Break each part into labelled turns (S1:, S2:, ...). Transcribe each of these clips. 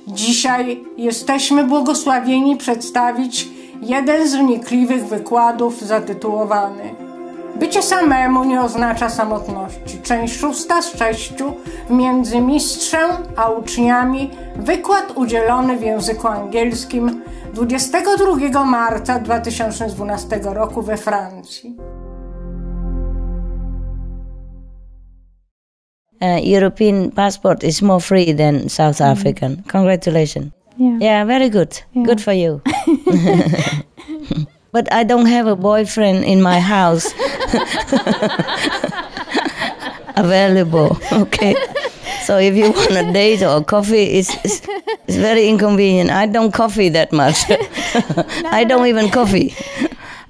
S1: Dzisiaj jesteśmy błogosławieni przedstawić jeden z wnikliwych wykładów zatytułowany Bycie samemu nie oznacza samotności. Część 6 z 6 między mistrzem a uczniami. Wykład udzielony w języku angielskim 22 marca 2012 roku we Francji.
S2: European passport is more free than South African. Congratulations. Yeah, very good. Yeah. Good for you. But I don't have a boyfriend in my house available, okay? So if you want a date or coffee, it's very inconvenient. I don't coffee that much. I don't even coffee.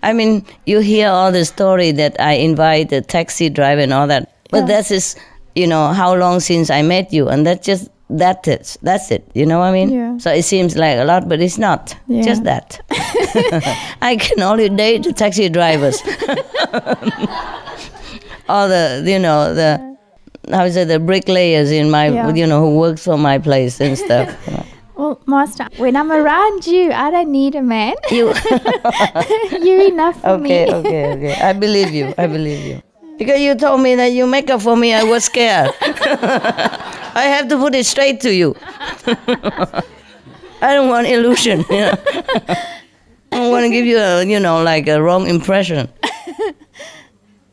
S2: I mean, you hear all the story that I invite a taxi driver and all that. But that is, how long since I met you, and that's it. You know what I mean? Yeah. So it seems like a lot, but it's not. Yeah. Just that. I can only date the taxi drivers. Or the bricklayers in my, who works for my place and stuff.
S3: Well, Master, when I'm around you, I don't need a man. You're enough for me.
S2: Okay. I believe you. Because you told me that you make up for me, I was scared. I have to put it straight to you. I don't want illusion. I don't want to give you a wrong impression.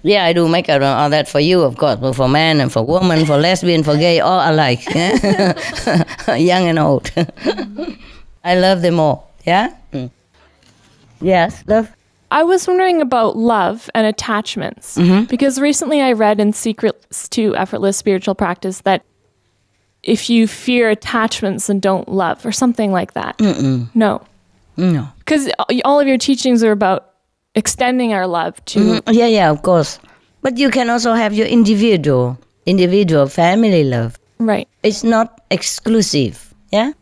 S2: Yeah, I do makeup and all that for you, of course, but for man and for woman, for lesbian, for gay, all alike. Yeah? Young and old. I love them all. Yeah? Mm. Yes, love?
S4: I was wondering about love and attachments, because recently I read in Secrets to Effortless Spiritual Practice that if you fear attachments, then don't love, or something like that. No. Because all of your teachings are about extending our love to...
S2: Yeah, of course. But you can also have your individual family love.
S4: Right.
S2: It's not exclusive, yeah?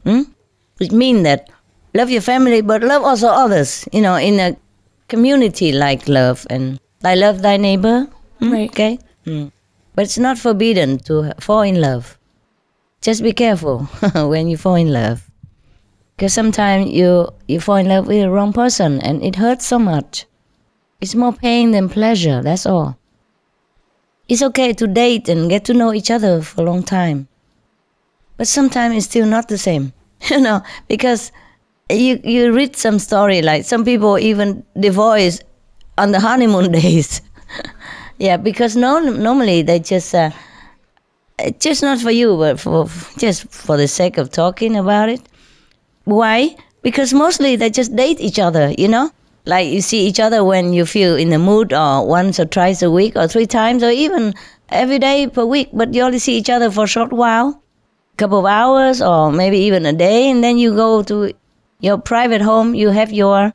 S2: It means that love your family, but love also others, in a community like love. And I love thy neighbor,
S4: right?
S2: Okay? But it's not forbidden to fall in love. Just be careful when you fall in love. Because sometimes you fall in love with the wrong person and it hurts so much. It's more pain than pleasure, that's all. It's okay to date and get to know each other for a long time. But sometimes it's still not the same, because you read some story, like some people even divorce on the honeymoon days. Yeah, because normally they just not for you, but just for the sake of talking about it. Why? Because mostly they just date each other, Like you see each other when you feel in the mood, or once or twice a week, or 3 times, or even every day per week. But you only see each other for a short while, couple of hours, or maybe even a day, and then you go to your private home. You have your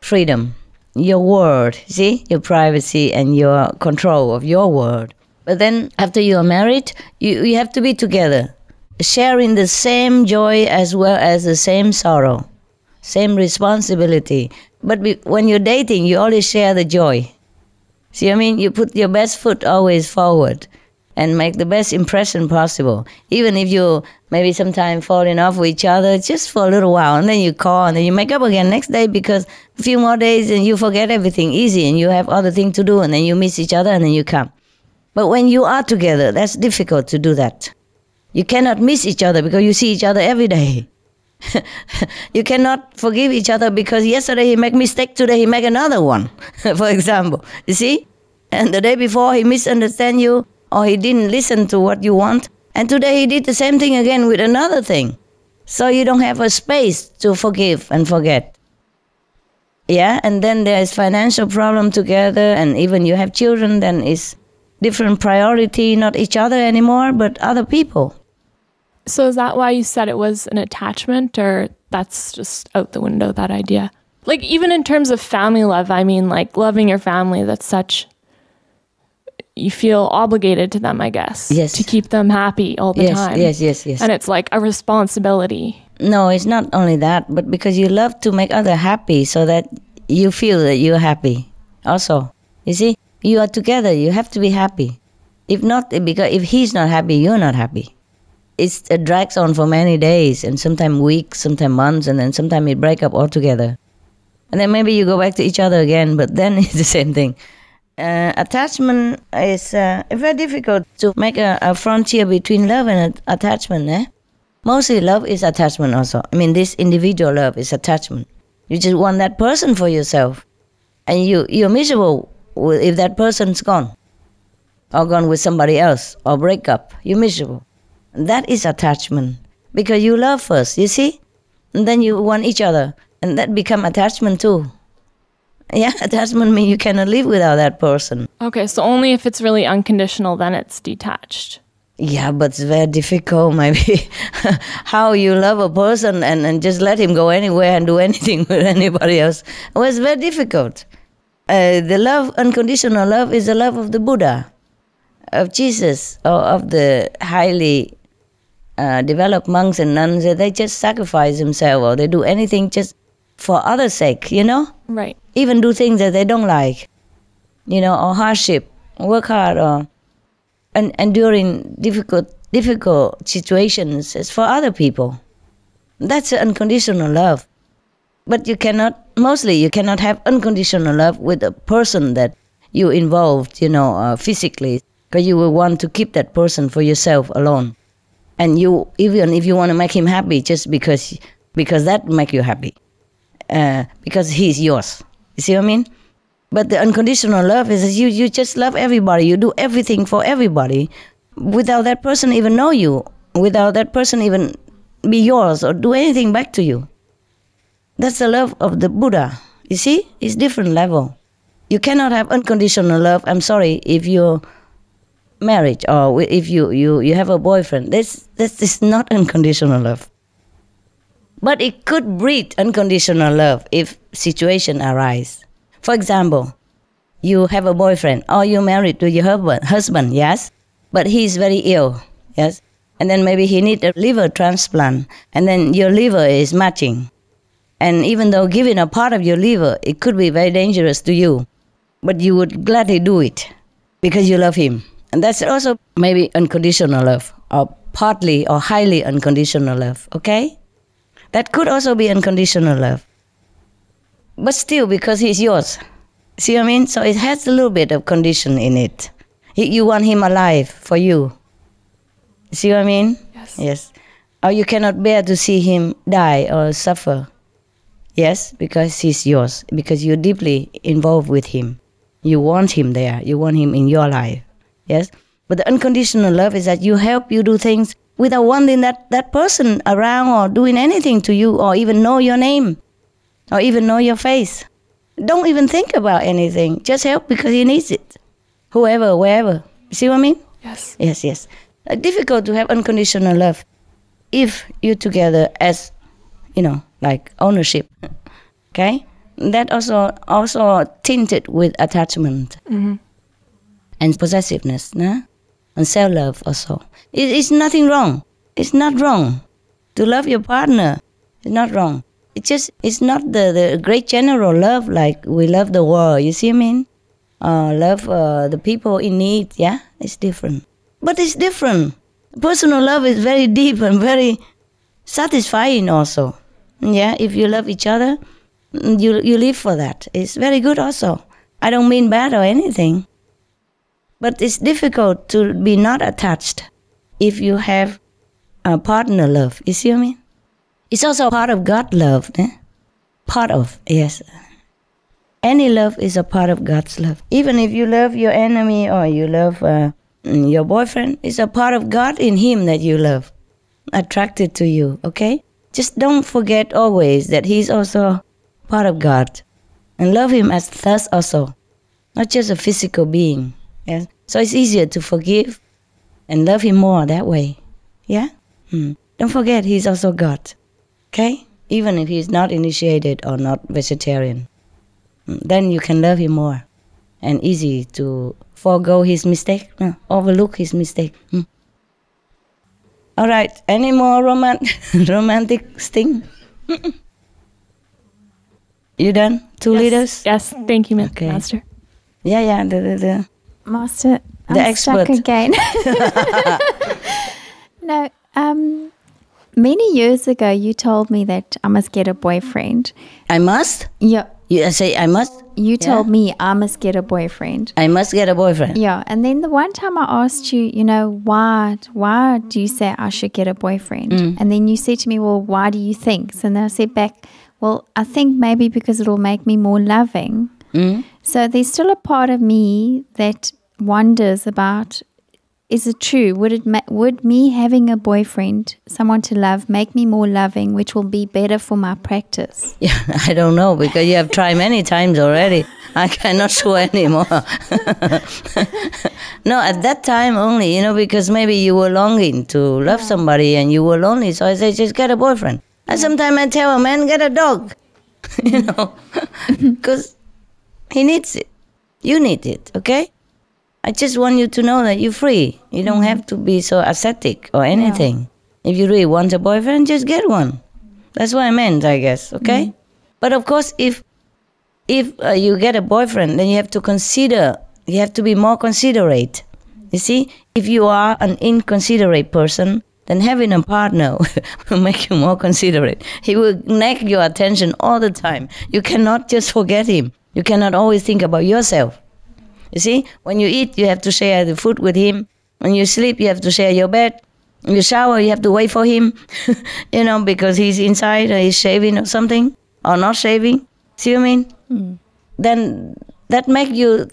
S2: freedom, your world, see? Your privacy and your control of your world. But then after you are married, you have to be together, sharing the same joy as well as the same sorrow, same responsibility. But when you're dating, you always share the joy. See what I mean? You put your best foot always forward and make the best impression possible. Even if you maybe sometimes falling off with each other just for a little while, and then you call and then you make up again next day, because a few more days and you forget everything easy and you have other things to do, and then you miss each other and then you come. But when you are together, that's difficult to do that. You cannot miss each other because you see each other every day. You cannot forgive each other because yesterday he made a mistake, today he make another one, for example. You see? And the day before he misunderstand you, or he didn't listen to what you want, and today he did the same thing again with another thing. So you don't have a space to forgive and forget. Yeah, and then there is financial problem together, and even you have children, then it's different priority, not each other anymore, but other people.
S4: So is that why you said it was an attachment, or that's just out the window, that idea? Like, even in terms of family love, I mean, like loving your family, that's such, you feel obligated to them, I guess.
S2: Yes.
S4: To keep them happy all the time.
S2: Yes.
S4: And it's like a responsibility.
S2: No, it's not only that, but because you love to make others happy so that you feel that you're happy also. You see, you are together, you have to be happy. If not, because if he's not happy, you're not happy. it drags on for many days, and sometimes weeks, sometimes months, and then sometimes it breaks up altogether. And then maybe you go back to each other again, but then it's the same thing. Attachment is very difficult to make a frontier between love and attachment. Mostly love is attachment also. I mean, this individual love is attachment. You just want that person for yourself. And you're miserable if that person's gone. Or gone with somebody else. Or break up. You're miserable. That is attachment. Because you love first, you see? And then you want each other. And that become attachment too. Yeah, attachment means you cannot live without that person.
S4: Okay, so only if it's really unconditional, then it's detached.
S2: Yeah, but it's very difficult, maybe. How you love a person and just let him go anywhere and do anything with anybody else. Well, it's very difficult. The love, unconditional love, is the love of the Buddha, of Jesus, or of the highly developed monks and nuns. They just sacrifice themselves, or they do anything just for others' sake, you know?
S4: Right.
S2: Even do things that they don't like, you know, or hardship, work hard, or enduring difficult situations is for other people. That's unconditional love. But you cannot have unconditional love with a person that you involved, you know, physically, because you will want to keep that person for yourself alone. And you, even if you want to make him happy, just because that make you happy, because he's yours. You see what I mean? But the unconditional love is that you just love everybody. You do everything for everybody without that person even know you, without that person even be yours or do anything back to you. That's the love of the Buddha. You see? It's different level. You cannot have unconditional love, I'm sorry, if you're married or if you have a boyfriend. This is not unconditional love. But it could breed unconditional love if situation arise. For example, you have a boyfriend or you're married to your husband, yes? But he's very ill, yes? And then maybe he needs a liver transplant, and then your liver is matching. And even though giving a part of your liver, it could be very dangerous to you, but you would gladly do it because you love him. And that's also maybe unconditional love, or partly or highly unconditional love, okay? That could also be unconditional love. But still, because he's yours. See what I mean? So it has a little bit of condition in it. You want him alive for you. See what I mean?
S4: Yes.
S2: Yes. Or you cannot bear to see him die or suffer. Yes, because he's yours. Because you're deeply involved with him. You want him there. You want him in your life. Yes? But the unconditional love is that you help you do things without wanting that person around or doing anything to you or even know your name or even know your face. Don't even think about anything. Just help because he needs it. Whoever, wherever. See what I mean?
S4: Yes.
S2: Yes, yes. Difficult to have unconditional love if you're together as, like ownership. Okay? That also tinted with attachment and possessiveness, nah? And self-love also. It's nothing wrong. It's not wrong to love your partner. It's not wrong. It's not the great general love like we love the world. You see what I mean? Love the people in need. Yeah, it's different. But it's different. Personal love is very deep and very satisfying also. Yeah, if you love each other, you live for that. It's very good also. I don't mean bad or anything. But it's difficult to be not attached if you have a partner love. You see what I mean? It's also part of God love. Part of, yes. Any love is a part of God's love. Even if you love your enemy or you love your boyfriend, it's a part of God in him that you love, attracted to you, okay? Just don't forget always that he's also part of God. And love him as thus also, not just a physical being. Yes? So it's easier to forgive and love him more that way. Yeah? Don't forget he's also God. Okay? Even if he's not initiated or not vegetarian. Then you can love him more. And easy to forego his mistake. Overlook his mistake. All right. Any more romantic thing? You done? Two liters?
S4: Yes. Thank you,
S2: okay.
S4: Master.
S2: Yeah. The
S3: Master, I'm
S2: expert
S3: stuck again. No, Many years ago, you told me that I must get a boyfriend.
S2: I must?
S3: Yeah.
S2: You say I must?
S3: You told me I must get a boyfriend.
S2: I must get a boyfriend.
S3: Yeah. And then the one time I asked you, why do you say I should get a boyfriend? And then you said to me, well, why do you think? So then I said back, well, I think maybe because it'll make me more loving. So there's still a part of me that wonders about, is it true? Would me having a boyfriend, someone to love, make me more loving, which will be better for my practice?
S2: Yeah, I don't know, because you have tried many times already. I cannot sure anymore. No, at that time only, because maybe you were longing to love somebody and you were lonely. So I say, just get a boyfriend. And sometimes I tell a man, get a dog. Because he needs it. You need it, okay? I just want you to know that you're free. You don't have to be so ascetic or anything. Yeah. If you really want a boyfriend, just get one. That's what I meant, I guess, okay? But of course, if you get a boyfriend, then you have to be more considerate. You see, if you are an inconsiderate person, then having a partner will make you more considerate. He will nag your attention all the time. You cannot just forget him. You cannot always think about yourself. You see, when you eat, you have to share the food with him. When you sleep, you have to share your bed. When you shower, you have to wait for him, because he's inside or he's shaving or something, or not shaving. See what I mean? Then that makes you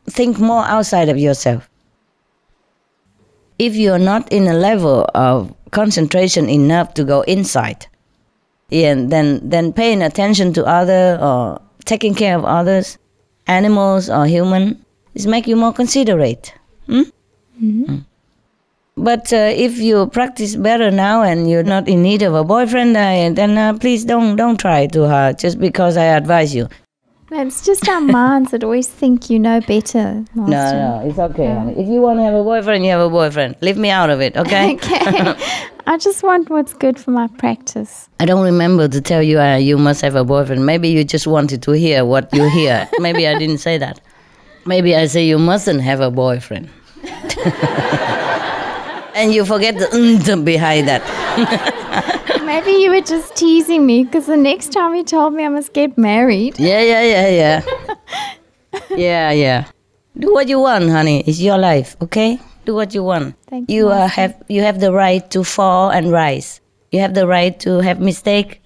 S2: think more outside of yourself. If you're not in a level of concentration enough to go inside, then paying attention to others or taking care of others, animals or human, is make you more considerate. But if you practice better now and you're not in need of a boyfriend, then please don't try too hard just because I advise you.
S3: It's just our minds that always think you know better, Master.
S2: No, it's okay. Honey. If you want to have a boyfriend, you have a boyfriend. Leave me out of it, okay?
S3: Okay. I just want what's good for my practice.
S2: I don't remember to tell you you must have a boyfriend. Maybe you just wanted to hear what you hear. Maybe I didn't say that. Maybe I say you mustn't have a boyfriend. And you forget the behind that.
S3: Maybe you were just teasing me because the next time you told me I must get married.
S2: Yeah. Yeah. Do what you want, honey. It's your life, okay? Do what you want.
S3: Thank you.
S2: You have the right to fall and rise. You have the right to have mistake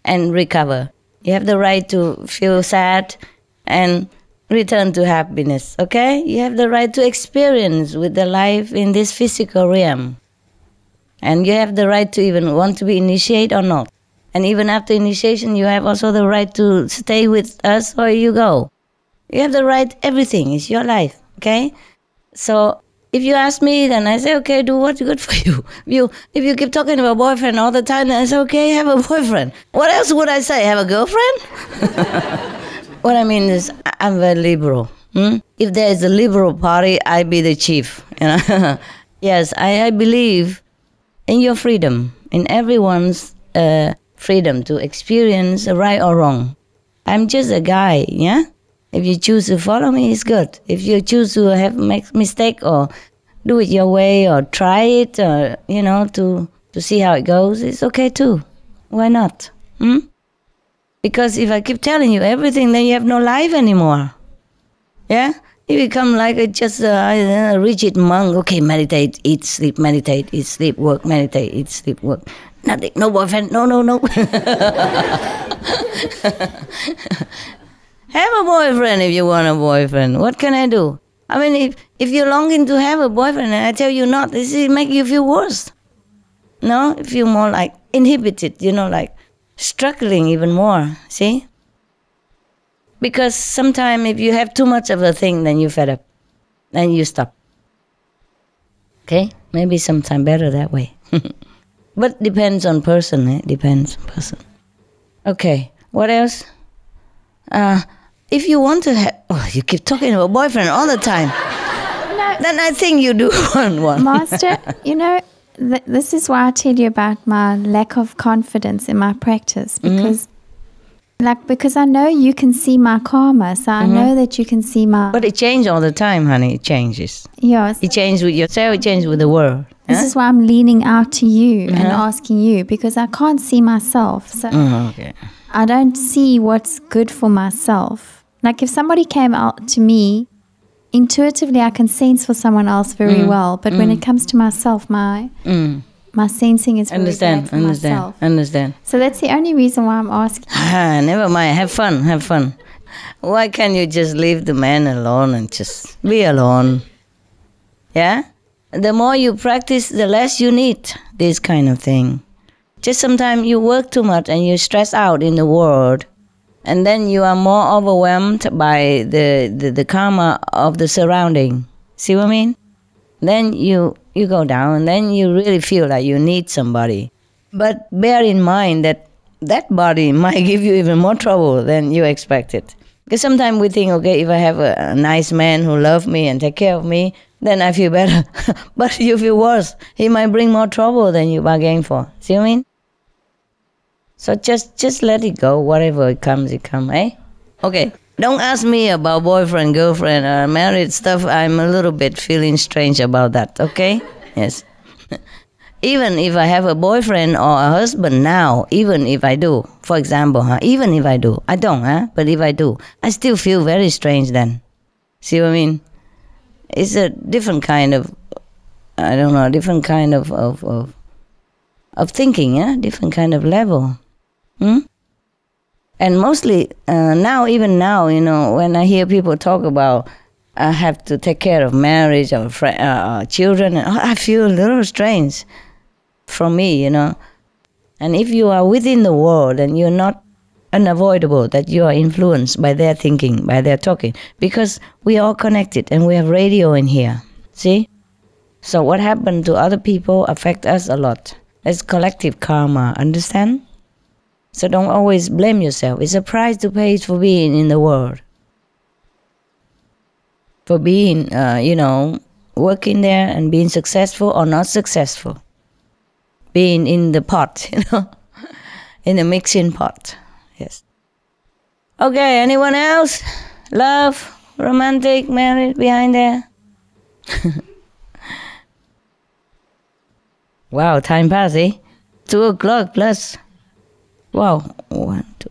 S2: and recover. You have the right to feel sad and return to happiness, okay? You have the right to experience with the life in this physical realm. And you have the right to even want to be initiated or not. And even after initiation, you have also the right to stay with us or you go. You have the right, everything is your life, okay? So if you ask me, then I say, okay, do what's good for you. If you keep talking about boyfriend all the time, then I say, okay, have a boyfriend. What else would I say? Have a girlfriend? What I mean is, I'm very liberal. If there is a liberal party, I be the chief. Yes, I believe in your freedom, in everyone's freedom to experience right or wrong. I'm just a guy, yeah? If you choose to follow me, it's good. If you choose to make mistake or do it your way or try it, or, to see how it goes, it's okay too. Why not? Because if I keep telling you everything, then you have no life anymore. Yeah? You become like a rigid monk. Okay, meditate, eat, sleep, meditate, eat, sleep, work, meditate, eat, sleep, work. Nothing, no boyfriend, no. Have a boyfriend if you want a boyfriend. What can I do? I mean, if you're longing to have a boyfriend and I tell you not, this will make you feel worse. No? You feel more like inhibited, like struggling even more, see? Because sometimes if you have too much of a thing, then you fed up. Then you stop. Okay? Maybe sometimes better that way. But depends on person, Depends on person. Okay, what else? If you want to have... Oh, you keep talking about boyfriend all the time. No. Then I think you do want one.
S3: Master, this is why I tell you about my lack of confidence in my practice. Because Like, because I know you can see my karma, so I know that you can see my...
S2: But it changes all the time, honey. It changes.
S3: Yes.
S2: It changes with yourself. It changes with the world.
S3: This is why I'm leaning out to you and asking you, because I can't see myself. So
S2: Okay.
S3: I don't see what's good for myself. Like, if somebody came out to me, intuitively I can sense for someone else very well. But when it comes to myself, my sensing is very bad for myself.
S2: Understand.
S3: So that's the only reason why I'm asking.
S2: Never mind. Have fun. Why can't you just leave the man alone and just be alone? Yeah? The more you practice, the less you need this kind of thing. Just sometimes you work too much and you stress out in the world. And then you are more overwhelmed by the karma of the surrounding. See what I mean? Then you go down, and then you really feel like you need somebody. But bear in mind that body might give you even more trouble than you expected. Because sometimes we think, okay, if I have a nice man who loves me and take care of me, then I feel better. But you feel worse. He might bring more trouble than you bargained for. See what I mean? So just let it go. Whatever it comes, eh? Okay. Don't ask me about boyfriend, girlfriend, or married stuff. I'm a little bit feeling strange about that, okay? Yes. Even if I have a boyfriend or a husband now, even if I do, for example, even if I do, I don't, but if I do, I still feel very strange then. See what I mean? It's a different kind of, I don't know, different kind of thinking, different kind of level. And mostly even now, when I hear people talk about I have to take care of marriage or children, I feel a little strange from me, And if you are within the world and you're not unavoidable that you are influenced by their thinking, by their talking, because we are all connected and we have radio in here, see? So what happened to other people affect us a lot. It's collective karma, understand? So don't always blame yourself. It's a price to pay for being in the world. For being, working there and being successful or not successful. Being in the pot, in the mixing pot. Yes. Okay, anyone else? Love, romantic, married, behind there? Wow, time passed, eh? 2 o'clock plus. Wow, 1, 2,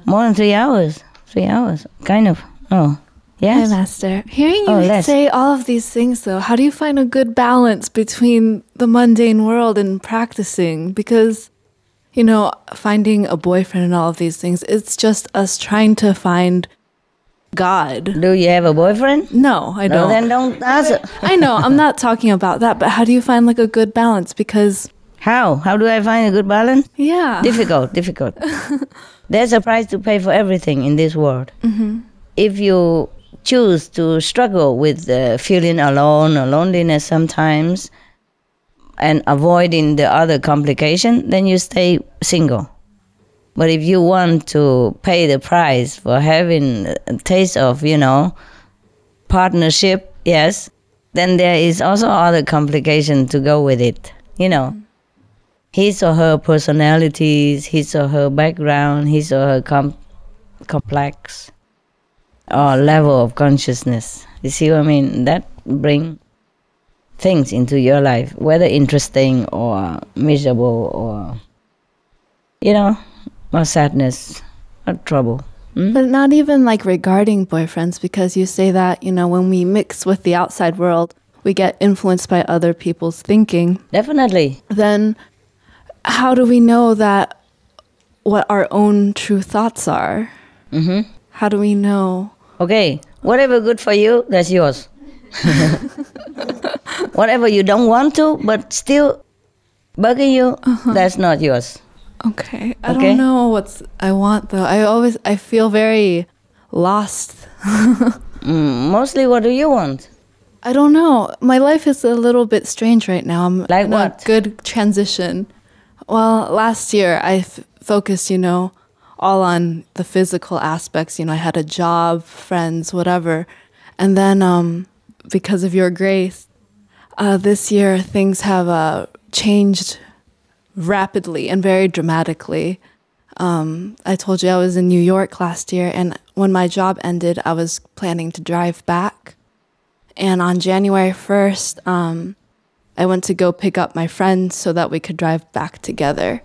S2: more than 3 hours. 3 hours, kind of. Oh, yes.
S5: Hi, Master. Hearing you say all of these things, though, how do you find a good balance between the mundane world and practicing? Because, finding a boyfriend and all of these things, it's just us trying to find God.
S2: Do you have a boyfriend?
S5: No, I don't.
S2: No, then don't ask.
S5: I know, I'm not talking about that, but how do you find a good balance? Because...
S2: How do I find a good balance?
S5: Yeah.
S2: Difficult. There's a price to pay for everything in this world. If you choose to struggle with feeling alone or loneliness sometimes and avoiding the other complication, then you stay single. But if you want to pay the price for having a taste of, partnership, yes, then there is also other complication to go with it, His or her personalities, his or her background, his or her complex or level of consciousness. You see what I mean? That bring things into your life, whether interesting or miserable or, or sadness or trouble.
S5: But not even regarding boyfriends, because you say that, when we mix with the outside world, we get influenced by other people's thinking.
S2: Definitely.
S5: Then... how do we know what our own true thoughts are? How do we know?
S2: Okay, whatever good for you, that's yours. Whatever you don't want to, but still bugging you, that's not yours.
S5: Okay, I don't know what I want though. I feel very lost.
S2: Mostly, what do you want?
S5: I don't know. My life is a little bit strange right now. I'm
S2: like
S5: in
S2: what?
S5: A good transition. Well, last year I focused, all on the physical aspects. I had a job, friends, whatever. And then because of your grace, this year things have changed rapidly and very dramatically. I told you I was in New York last year, and when my job ended, I was planning to drive back. And on January 1st, I went to go pick up my friend so that we could drive back together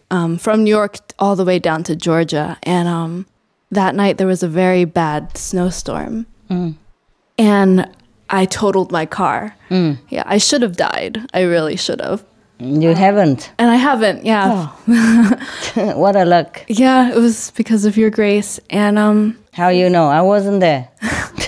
S5: from New York all the way down to Georgia. And that night there was a very bad snowstorm. And I totaled my car. Yeah, I should have died. I really should have.
S2: You haven't?
S5: And I haven't, yeah.
S2: Oh. What a luck.
S5: Yeah, it was because of your grace. And
S2: how you know? I wasn't there.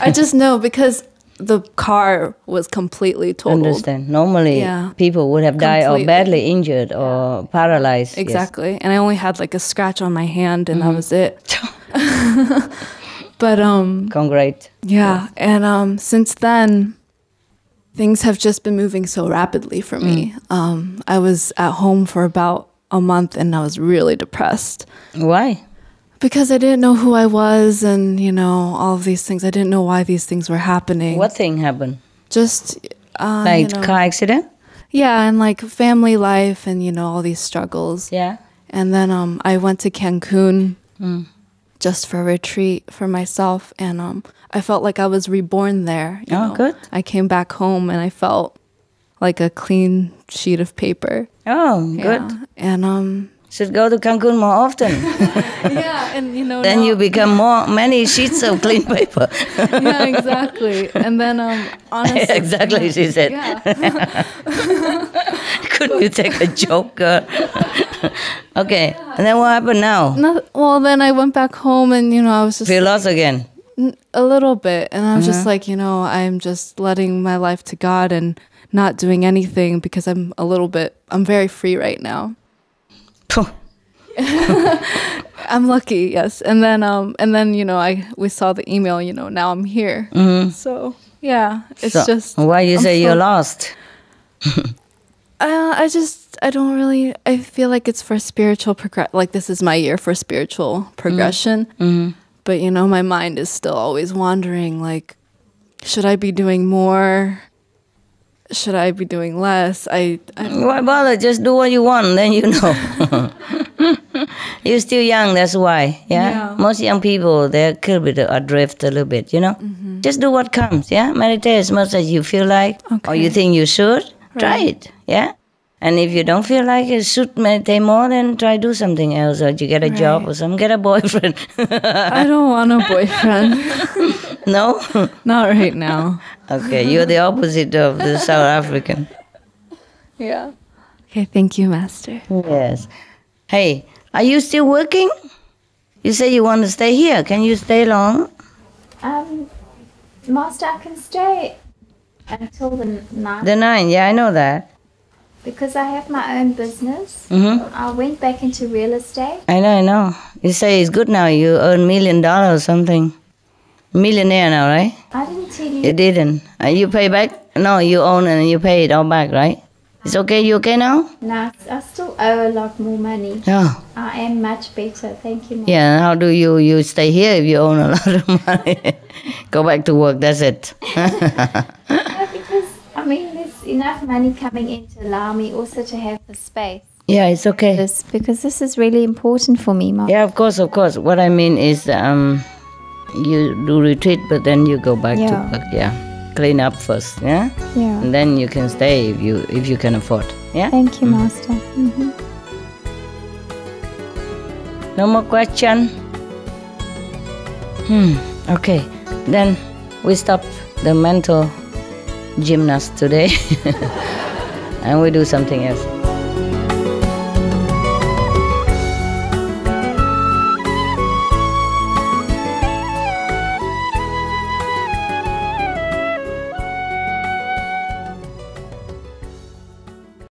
S5: I just know because the car was completely totaled.
S2: Understand. Normally, people would have died or badly injured or paralyzed.
S5: Exactly. Yes. And I only had like a scratch on my hand, and that was it. But
S2: congrats.
S5: Yeah, and since then, things have just been moving so rapidly for me. I was at home for about a month, and I was really depressed.
S2: Why?
S5: Because I didn't know who I was, and all of these things. I didn't know why these things were happening.
S2: What thing happened?
S5: Just
S2: like car accident?
S5: Yeah, and like family life, and all these struggles.
S2: Yeah.
S5: And then I went to Cancun just for a retreat for myself, and I felt like I was reborn there.
S2: Oh, good.
S5: I came back home, and I felt like a clean sheet of paper.
S2: Oh, good.
S5: And
S2: should go to Cancun more often.
S5: Yeah, and
S2: then you become many sheets of clean paper.
S5: Yeah, exactly. And then honestly,
S2: exactly, she said.
S5: Yeah.
S2: Couldn't you take a joke, girl? Okay, and then what happened now?
S5: Well, then I went back home, and I was just
S2: feel lost again.
S5: A little bit, and I was just like, I'm just letting my life to God and not doing anything because I'm very free right now. I'm lucky, yes. And then we saw the email. Now I'm here. So yeah, it's just.
S2: Why you say you're lost?
S5: I don't really. I feel like it's for spiritual progress. Like this is my year for spiritual progression. But my mind is still always wandering. Like, should I be doing more? Should I be doing less? I
S2: Why bother? Just do what you want, then you know. You're still young, that's why. Yeah. Most young people, they could be adrift a little bit, Just do what comes, yeah? Meditate as much as you feel like, or you think you should. Try it, yeah? And if you don't feel like you should meditate more, then try do something else, or you get a job or something, get a boyfriend.
S5: I don't want a boyfriend.
S2: No?
S5: Not right now.
S2: Okay, you're the opposite of the South African.
S5: Yeah. Okay, thank you, Master.
S2: Yes. Hey, are you still working? You say you want to stay here. Can you stay long?
S3: Master, I can stay until the 9th.
S2: The 9th, yeah, I know that.
S3: Because I have my own business. I went back into real estate.
S2: I know. You say it's good now. You earn $1 million or something. Millionaire now, right?
S3: I didn't tell you.
S2: You didn't. You pay back? No, you own and you pay it all back, right? It's okay? You okay now?
S3: No, I still owe a lot more money.
S2: Oh.
S3: I am much better. Thank you, Mom.
S2: Yeah, how do you stay here if you own a lot of money? Go back to work, that's it.
S3: No, because, there's enough money coming in to allow me also to have the space.
S2: Yeah, it's okay.
S3: Because this is really important for me, Mom.
S2: Yeah, of course. What I mean is you do retreat, but then you go back to work, Clean up first, yeah?
S3: Yeah.
S2: And then you can stay if you can afford, yeah?
S3: Thank you, Master.
S2: No more question? Okay. Then we stop the mental gymnast today and we do something else.